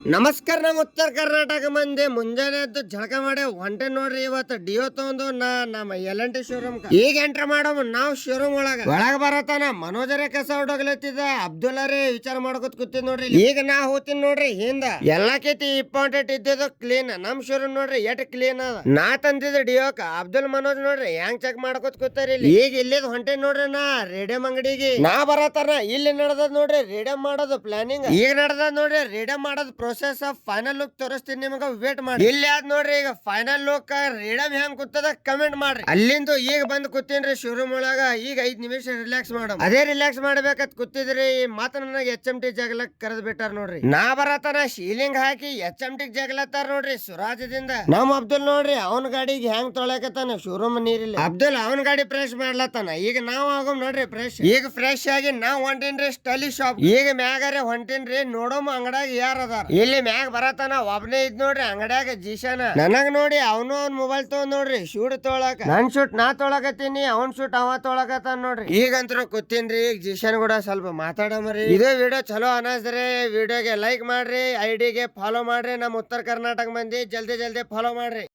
ನಮಸ್ಕಾರ. ನಮ್ಮ ಉತ್ತರ ಕರ್ನಾಟಕ ಮಂದಿ ಮುಂಜಾನೆ ಎದ್ದು ಜಳಕ ಮಾಡಿ ಹೊಂಟೆ ನೋಡ್ರಿ. ಇವತ್ತು ಡಿಯೋ ತಗೊಂಡು ನಮ್ಮ L&T ಶೋರೂಮ್ ಈಗ ಎಂಟ್ರ್ ಮಾಡಮ್ ನಾವ್ ಶೋರೂಮ್ ಒಳಗ ಬರತಾನ ಮನೋಜರೇ ಕಸ ಹೊಡೋಗ್ಲತ್ತಿದ, ಅಬ್ದುಲ್ಲರೇ ವಿಚಾರ ಮಾಡ್ಕೊತ ಕೂತಿದ್ ನೋಡ್ರಿ. ಈಗ ನಾ ಹೋಗ್ತೀನಿ ನೋಡ್ರಿ ಹಿಂದ. ಎಲ್ಲಾ ಕೇತಿ ಇಂಪಾರ್ಟೆಂಟ್ ಇದ್ದಿದ್ದು ಕ್ಲೀನ್. ನಮ್ ಶೋರೂಮ್ ನೋಡ್ರಿ ಎಟ್ ಕ್ಲೀನ್ ಅದ. ನಾ ತಂದಿದ್ದ ಡಿಯೋಕ ಅಬ್ದುಲ್ ಮನೋಜ್ ನೋಡ್ರಿ ಹೆಂಗ್ ಚೆಕ್ ಮಾಡ್ಕೊತ ಕೂತಾರಿ. ಈಗ ಇಲ್ಲಿದ್ ಹೊಂಟೆ ನೋಡ್ರಿ ನಾ ರೇಡಿಯಂ ಅಂಗಡಿಗೆ. ನಾ ಬರತಾನ ಇಲ್ಲಿ ನಡೆದದ್ ನೋಡ್ರಿ ರೇಡಿಯಂ ಮಾಡೋದು ಪ್ಲಾನಿಂಗ್. ಈಗ ನಡೆದದ್ ನೋಡ್ರಿ ರೇಡಿಯಂ ಮಾಡೋದು ಪ್ರೊಸೆಸ್ ಆಫ್ ಫೈನಲ್ ಲುಕ್ ತೋರಿಸ್ತೀನಿ ನಿಮಗ, ವೇಟ್ ಮಾಡಿ. ಇಲ್ಲಿ ಆದ್ ನೋಡ್ರಿ ಈಗ ಫೈನಲ್ ಲುಕ್ ರೇಡಮ್ ಹೆಂಗ್ ಕೂತದ ಕಮೆಂಟ್ ಮಾಡ್ರಿ. ಅಲ್ಲಿಂದ ಈಗ ಬಂದ್ ಕೂತೀನ್ರಿ ಶೋರೂಮ್ ಒಳಗ. ಈಗ 5 ನಿಮಿಷ ರಿಲ್ಯಾಕ್ಸ್ ಮಾಡಮ್. ಅದೇ ರಿಲ್ಯಾಕ್ಸ್ ಮಾಡ್ಬೇಕಂತ ಕೂತಿದ್ರಿ ಮಾತ್ರ ನನಗೆ HMT ಜಗಲಕ್ ಕರೆದ್ ಬಿಟ್ಟಾರ ನೋಡ್ರಿ. ನಾ ಬರತನ ಶೀಲಿಂಗ್ ಹಾಕಿ HMT ಜಗಲತ್ತಾರ ನೋಡ್ರಿ ಸುರಾಜದಿಂದ. ನಮ್ ಅಬ್ದುಲ್ ನೋಡ್ರಿ ಅವನ್ ಗಾಡಿಗೆ ಹೆಂಗ್ ತೊಳಕತ್ತಾನ ಶೋರೂಮ್ ನೀರಿಲ್ಲ. ಅಬ್ದುಲ್ ಅವನ್ ಗಾಡಿ ಫ್ರೆಶ್ ಮಾಡ್ಲತ್ತಾನ. ಈಗ ನಾವ್ ಆಗೋಮ್ ನೋಡ್ರಿ ಫ್ರೆಶ್. ಈಗ ಫ್ರೆಶ್ ಆಗಿ ನಾವ್ ಹೊಂಟೇನ್ರಿ ಸ್ಟೈಲಿ ಶಾಪ್. ಈಗ ಮ್ಯಾಗಾರೆ ಹೊಂಟೇನ್ರಿ ನೋಡೋಮ್ ಅಂಗಡಿಯಾಗ ಯಾರ ಅದಾರ. ಇಲ್ಲಿ ಮ್ಯಾಗ ಬರತಾನ ಒಬ್ನೇ ಇದ್ ನೋಡ್ರಿ ಅಂಗಡ್ಯಾಗ ಜೀಶಾನ. ನನಗ್ ನೋಡಿ ಅವನು ಅವ್ನ ಮೊಬೈಲ್ ತಗೊಂಡ್ ನೋಡ್ರಿ ಶೂಟ್ ತೊಳಕ. ನನ್ ಶೂಟ್ ನಾ ತೊಳಕತ್ತೀನಿ, ಅವನ್ ಶೂಟ್ ಅವ ತೊಳಕತ್ತಾನ ನೋಡ್ರಿ. ಈಗಂತೂ ಕೂತೀನ್ರಿ ಈಗ ಜೀಶಾನ್ ಕೂಡ ಸ್ವಲ್ಪ ಮಾತಾಡಮ್ರಿ. ಇದೇ ವಿಡಿಯೋ ಚಲೋ ಅನಸ್ರಿ ವಿಡಿಯೋಗೆ ಲೈಕ್ ಮಾಡ್ರಿ, ID ಗೆ ಫಾಲೋ ಮಾಡ್ರಿ. ನಮ್ಮ ಉತ್ತರ ಕರ್ನಾಟಕ ಮಂದಿ ಜಲ್ದಿ ಫಾಲೋ ಮಾಡ್ರಿ.